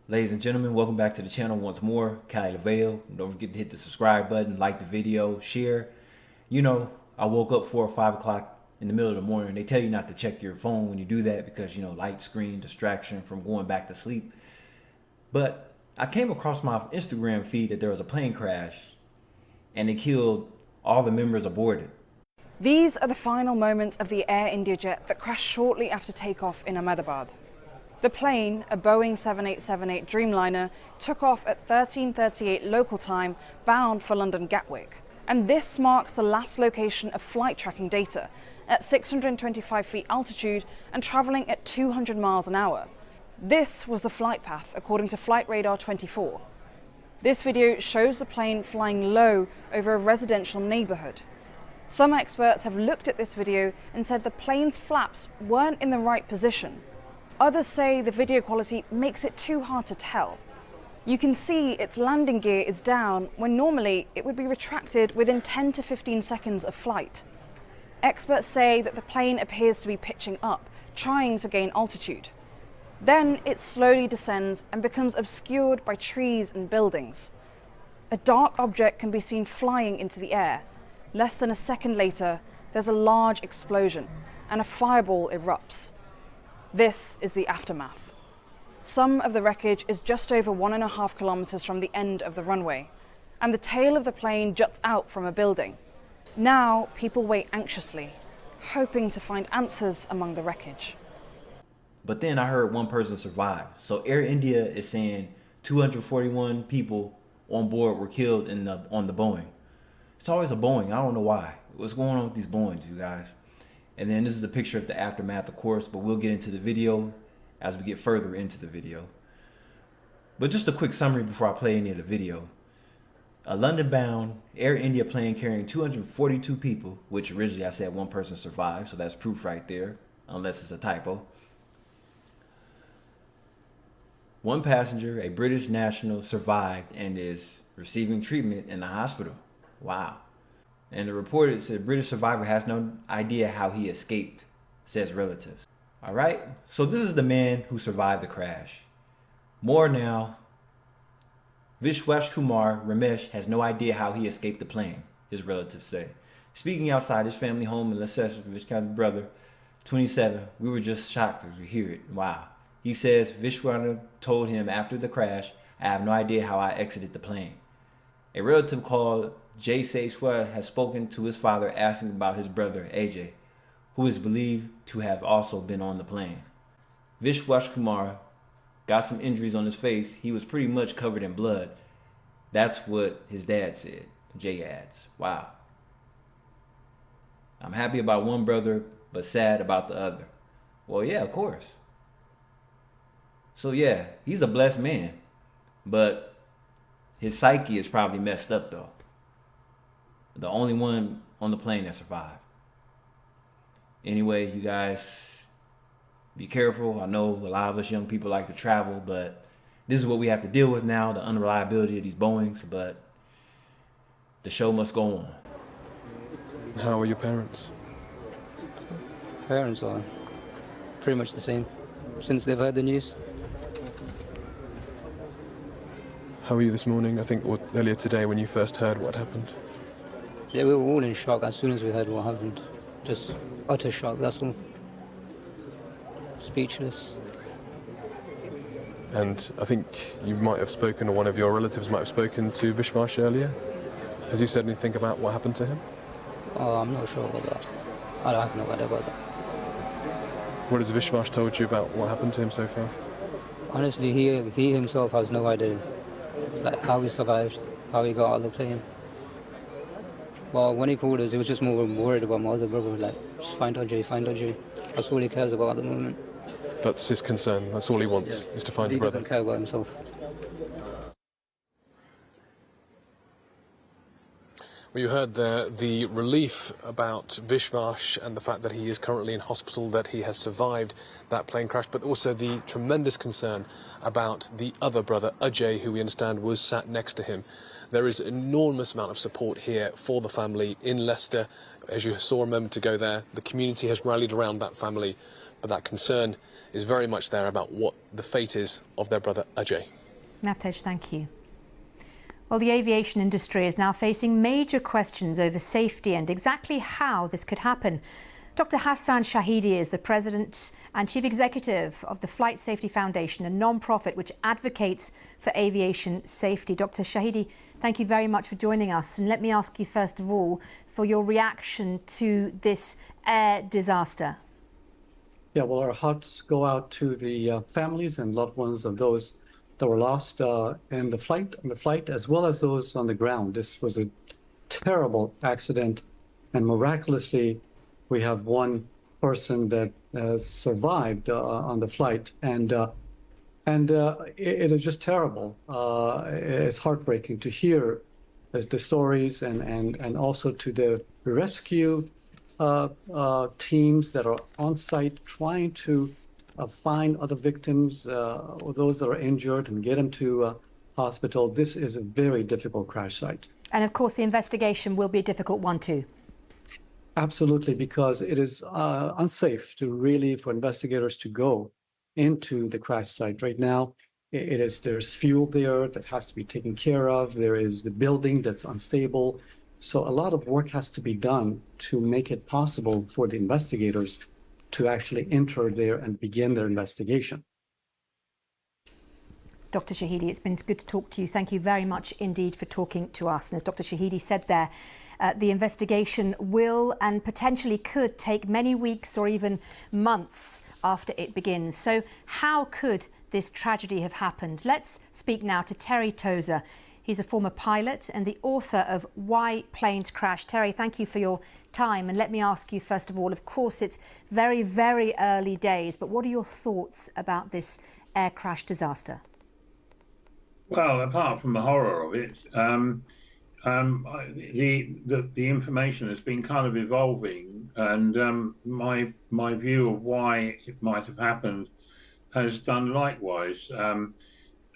Ladies and gentlemen, welcome back to the channel once more. Kyle Lavelle. Don't forget to hit the subscribe button, like the video, share. You know, I woke up 4 or 5 o'clock in the middle of the morning. They tell you not to check your phone when you do that because, you know, light screen, distraction from going back to sleep. But I came across my Instagram feed that there was a plane crash and it killed all the members aboard it. These are the final moments of the Air India jet that crashed shortly after takeoff in Ahmedabad. The plane, a Boeing 7878 Dreamliner, took off at 13:38 local time, bound for London Gatwick. And this marks the last location of flight tracking data, at 625 feet altitude and travelling at 200 miles an hour. This was the flight path, according to Flight Radar 24. This video shows the plane flying low over a residential neighbourhood. Some experts have looked at this video and said the plane's flaps weren't in the right position. Others say the video quality makes it too hard to tell. You can see its landing gear is down when normally it would be retracted within 10 to 15 seconds of flight. Experts say that the plane appears to be pitching up, trying to gain altitude. Then it slowly descends and becomes obscured by trees and buildings. A dark object can be seen flying into the air. Less than a second later, there's a large explosion and a fireball erupts. This is the aftermath. Some of the wreckage is just over 1.5 kilometers from the end of the runway, and the tail of the plane juts out from a building. Now people wait anxiously, hoping to find answers among the wreckage. But then I heard one person survived. So Air India is saying 241 people on board were killed on the Boeing. It's always a Boeing. I don't know why. What's going on with these Boeings, you guys? And then this is a picture of the aftermath, of course, but we'll get into the video as we get further into the video. But just a quick summary before I play any of the video. A London-bound Air India plane carrying 242 people, which originally I said one person survived, so that's proof right there, unless it's a typo. One passenger, a British national, survived and is receiving treatment in the hospital. Wow. And the report said British survivor has no idea how he escaped, says relatives. All right, so this is the man who survived the crash. More now. Vishwash Kumar Ramesh has no idea how he escaped the plane, his relatives say. Speaking outside his family home in Leicester, Vishwa's brother, 27, we were just shocked as we hear it. Wow. He says Vishwana told him after the crash, I have no idea how I exited the plane. A relative called Jay Seshwar has spoken to his father asking about his brother AJ, who is believed to have also been on the plane. Vishwash Kumar got some injuries on his face. He was pretty much covered in blood. That's what his dad said. Jay adds, wow. I'm happy about one brother, but sad about the other. Well, yeah, of course. So yeah, he's a blessed man, but his psyche is probably messed up though. The only one on the plane that survived. Anyway, you guys, be careful. I know a lot of us young people like to travel, but this is what we have to deal with now, the unreliability of these Boeings, but the show must go on. How are your parents? Parents are pretty much the same since they've heard the news. How were you this morning, I think, or earlier today when you first heard what happened? Yeah, we were all in shock as soon as we heard what happened. Just utter shock, that's all. Speechless. And I think you might have spoken, or one of your relatives might have spoken to Vishwash earlier. Has he said anything about what happened to him? Oh, I'm not sure about that. I don't have no idea about that. What has Vishwash told you about what happened to him so far? Honestly, he himself has no idea, like how he survived, how he got out of the plane. Well, when he called us, he was just more worried about my other brother, like, just find Ajay, find Ajay. That's all he cares about at the moment. That's his concern, that's all he wants, is to find his brother. He doesn't care about himself. Well, you heard there the relief about Vishwash and the fact that he is currently in hospital, that he has survived that plane crash, but also the tremendous concern about the other brother, Ajay, who we understand was sat next to him. There is an enormous amount of support here for the family in Leicester. As you saw a moment ago there, the community has rallied around that family but that concern is very much there about what the fate is of their brother Ajay. Navtej, thank you. Well, the aviation industry is now facing major questions over safety and exactly how this could happen. Dr. Hassan Shahidi is the president and chief executive of the Flight Safety Foundation, a non-profit which advocates for aviation safety. Dr. Shahidi, thank you very much for joining us. And let me ask you first of all for your reaction to this air disaster. Yeah, well, our hearts go out to the families and loved ones of those that were lost in the flight, as well as those on the ground. This was a terrible accident, and miraculously, we have one person that has survived on the flight, and it is just terrible. It's heartbreaking to hear the stories, and also to the rescue teams that are on site trying to find other victims or those that are injured and get them to hospital. This is a very difficult crash site. And of course, the investigation will be a difficult one too. Absolutely, because it is unsafe for investigators to go into the crash site. Right now, there's fuel there that has to be taken care of. There is the building that's unstable. So a lot of work has to be done to make it possible for the investigators to actually enter there and begin their investigation. Dr. Shahidi, it's been good to talk to you. Thank you very much indeed for talking to us. And as Dr. Shahidi said there, the investigation will and potentially could take many weeks or even months after it begins. So how could this tragedy have happened? Let's speak now to Terry Tozer. He's a former pilot and the author of Why Planes Crash. Terry, thank you for your time. And let me ask you, first of all, of course, it's very, very early days, but what are your thoughts about this air crash disaster? Well, apart from the horror of it, the information has been kind of evolving, and my view of why it might have happened has done likewise.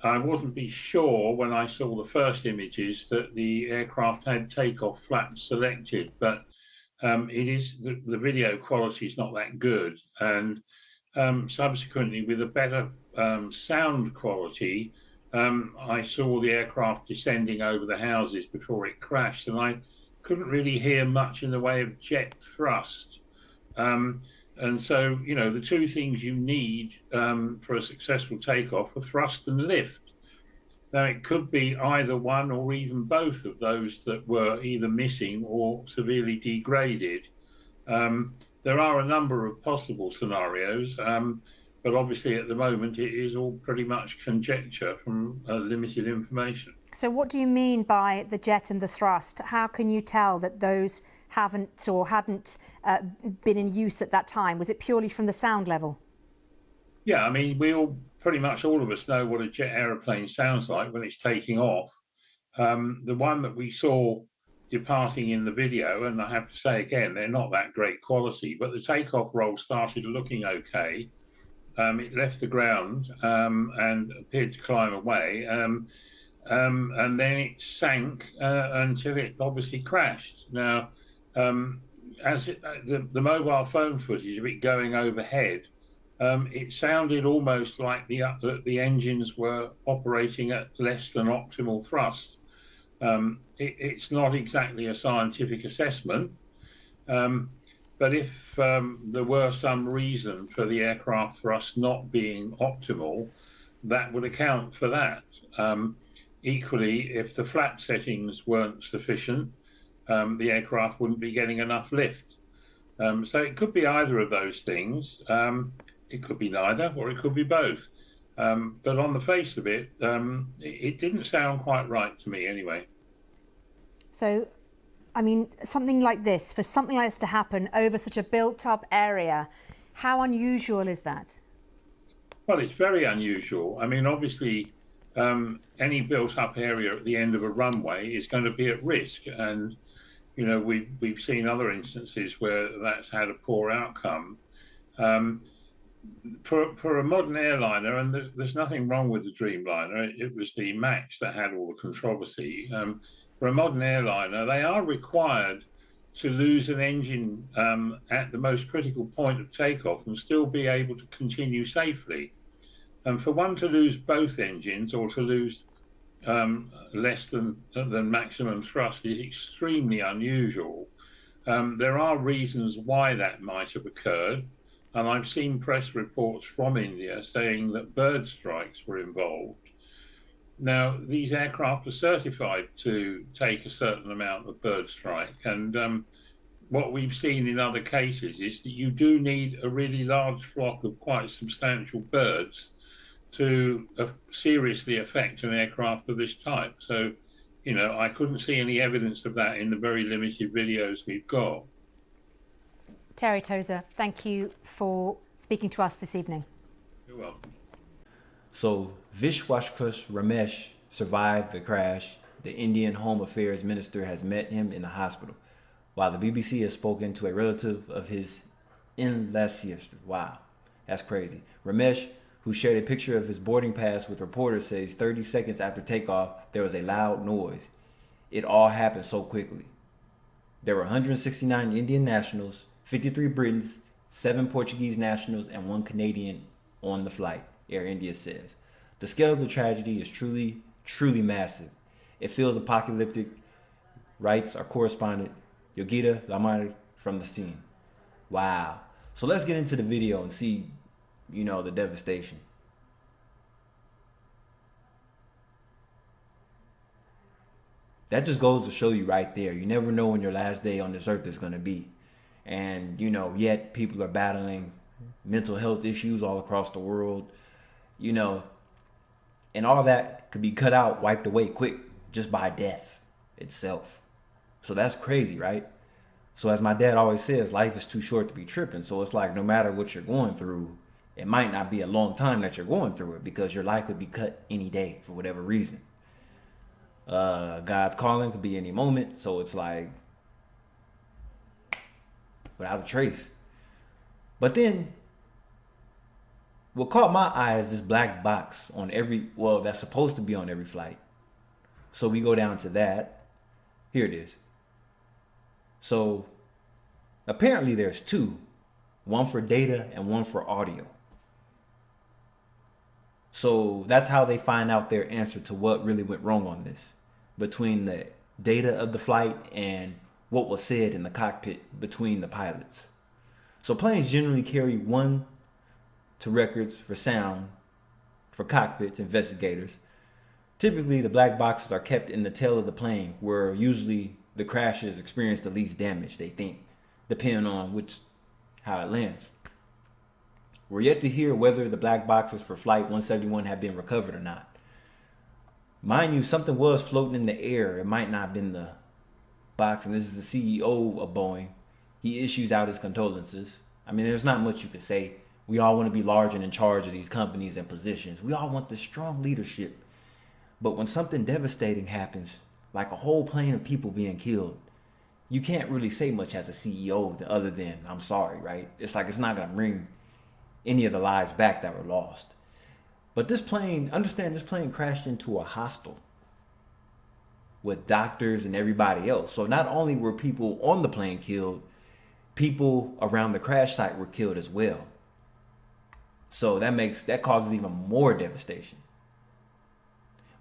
I wasn't sure when I saw the first images that the aircraft had takeoff flaps selected, but the video quality is not that good, and subsequently with a better sound quality, I saw the aircraft descending over the houses before it crashed, and I couldn't really hear much in the way of jet thrust. And so, you know, the two things you need for a successful takeoff are thrust and lift. Now, it could be either one or even both of those that were either missing or severely degraded. There are a number of possible scenarios, but obviously at the moment it is all pretty much conjecture from limited information. So what do you mean by the jet and the thrust? How can you tell that those haven't or hadn't been in use at that time? Was it purely from the sound level? Yeah, I mean, pretty much all of us know what a jet aeroplane sounds like when it's taking off. The one that we saw departing in the video, and I have to say again, they're not that great quality, but the takeoff roll started looking okay. It left the ground and appeared to climb away, and then it sank until it obviously crashed. Now, the mobile phone footage of it going overhead, it sounded almost like the engines were operating at less than optimal thrust. It's not exactly a scientific assessment, but if there were some reason for the aircraft thrust not being optimal, that would account for that. Equally, if the flap settings weren't sufficient, the aircraft wouldn't be getting enough lift. So it could be either of those things. It could be neither, or it could be both. But on the face of it, it didn't sound quite right to me anyway. So, I mean, something like this to happen over such a built-up area, how unusual is that? Well, it's very unusual. I mean, obviously, any built-up area at the end of a runway is going to be at risk, and you know we've seen other instances where that's had a poor outcome. For a modern airliner, and there's nothing wrong with the Dreamliner, it was the MAX that had all the controversy. For a modern airliner, they are required to lose an engine at the most critical point of takeoff and still be able to continue safely. And for one to lose both engines or to lose less than maximum thrust is extremely unusual. There are reasons why that might have occurred, and I've seen press reports from India saying that bird strikes were involved. Now, these aircraft are certified to take a certain amount of bird strike, and what we've seen in other cases is that you do need a really large flock of quite substantial birds to seriously affect an aircraft of this type. So, you know, I couldn't see any evidence of that in the very limited videos we've got. Terry Tozer, thank you for speaking to us this evening. You're welcome. So Vishwashkar Ramesh survived the crash. The Indian Home Affairs Minister has met him in the hospital, while the BBC has spoken to a relative of his in Leicester. Wow, that's crazy. Ramesh, who shared a picture of his boarding pass with reporters, says 30 seconds after takeoff, there was a loud noise. It all happened so quickly. There were 169 Indian nationals, 53 Britons, 7 Portuguese nationals, and 1 Canadian on the flight, Air India says. The scale of the tragedy is truly, truly massive. It feels apocalyptic, writes our correspondent, Yogita Lamar from the scene. Wow. So let's get into the video and see, you know, the devastation. That just goes to show you right there. You never know when your last day on this earth is going to be. And, you know, yet people are battling mental health issues all across the world, you know, and all that could be cut out, wiped away quick just by death itself. So that's crazy, right? So as my dad always says, life is too short to be tripping. So it's like no matter what you're going through, it might not be a long time that you're going through it because your life could be cut any day for whatever reason. God's calling could be any moment. So it's like without a trace. But then what caught my eye is this black box on every, well, that's supposed to be on every flight. So we go down to that. Here it is. So apparently there's 2, one for data and one for audio. So that's how they find out their answer to what really went wrong on this, between the data of the flight and what was said in the cockpit between the pilots. So planes generally carry 1 to records for sound for cockpits investigators. Typically, the black boxes are kept in the tail of the plane, where usually the crashes experience the least damage, they think, depending on how it lands. We're yet to hear whether the black boxes for Flight 171 have been recovered or not. Mind you, something was floating in the air. It might not have been the box, and this is the CEO of Boeing. He issues out his condolences. I mean, there's not much you could say. We all want to be large and in charge of these companies and positions. We all want the strong leadership. But when something devastating happens, like a whole plane of people being killed, you can't really say much as a CEO other than, I'm sorry, right? It's like it's not going to bring any of the lives back that were lost. But this plane, understand, this plane crashed into a hostel with doctors and everybody else. So not only were people on the plane killed, people around the crash site were killed as well. So that causes even more devastation.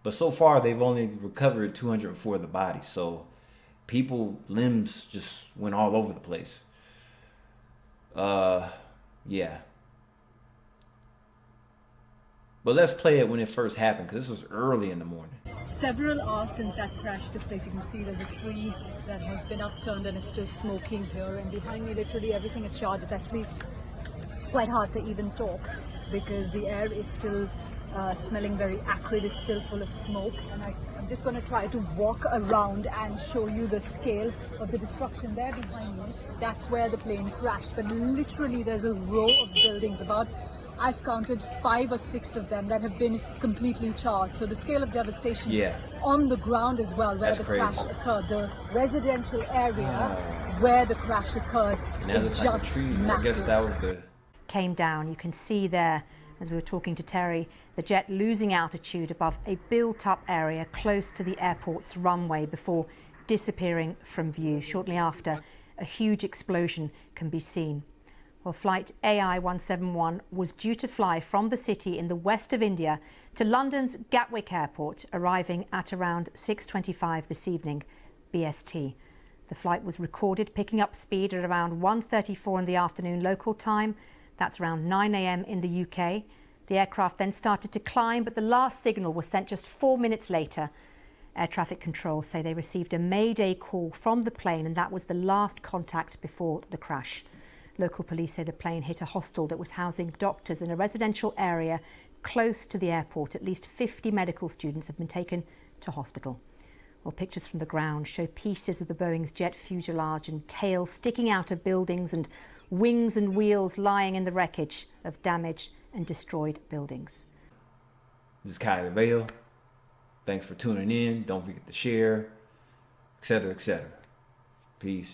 But so far, they've only recovered 204 of the bodies. So people, limbs just went all over the place. Yeah. But let's play it when it first happened, because this was early in the morning. Several hours since that crash took place. You can see there's a tree that has been upturned and is still smoking here. And behind me, literally everything is charred. It's actually quite hard to even talk because the air is still smelling very acrid. It's still full of smoke. And I'm just going to try to walk around and show you the scale of the destruction there behind me. That's where the plane crashed. But literally there's a row of buildings, about I've counted 5 or 6 of them that have been completely charred. So the scale of devastation on the ground as well, where the crash occurred, the residential area where the crash occurred is just massive. I guess that was the... Came down. You can see there, as we were talking to Terry, the jet losing altitude above a built-up area close to the airport's runway before disappearing from view. Shortly after, a huge explosion can be seen. Well, flight AI-171 was due to fly from the city in the west of India to London's Gatwick Airport, arriving at around 6:25 this evening, BST. The flight was recorded picking up speed at around 1:34 in the afternoon local time. That's around 9 a.m. in the UK. The aircraft then started to climb, but the last signal was sent just 4 minutes later. Air traffic control say they received a mayday call from the plane, and that was the last contact before the crash. Local police say the plane hit a hostel that was housing doctors in a residential area close to the airport. At least 50 medical students have been taken to hospital. Well, pictures from the ground show pieces of the Boeing's jet fuselage and tail sticking out of buildings, and wings and wheels lying in the wreckage of damaged and destroyed buildings. This is Kylie Vale. Thanks for tuning in. Don't forget to share, etc., etc. Peace.